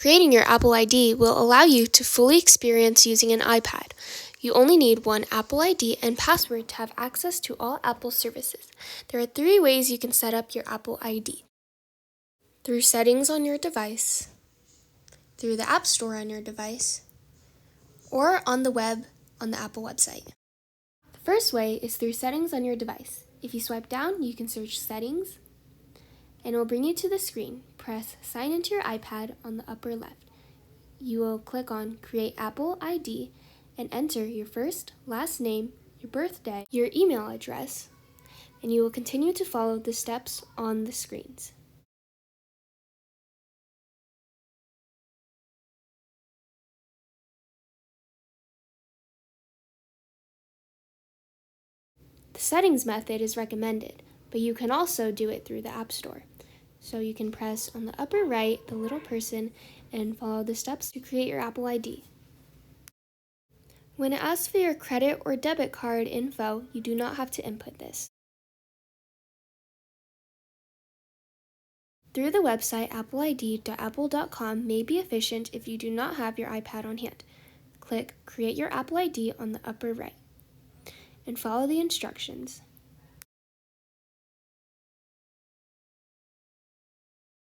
Creating your Apple ID will allow you to fully experience using an iPad. You only need one Apple ID and password to have access to all Apple services. There are 3 ways you can set up your Apple ID. Through settings on your device, through the App Store on your device, or on the web on the Apple website. The first way is through settings on your device. If you swipe down, you can search settings, and it will bring you to the screen. Press sign into your iPad on the upper left. You will click on Create Apple ID and enter your first, last name, your birthday, your email address, and you will continue to follow the steps on the screens. The settings method is recommended, but you can also do it through the App Store. So you can press on the upper right, the little person, and follow the steps to create your Apple ID. When it asks for your credit or debit card info, you do not have to input this. Through the website, appleid.apple.com may be efficient if you do not have your iPad on hand. Click Create Your Apple ID on the upper right and follow the instructions.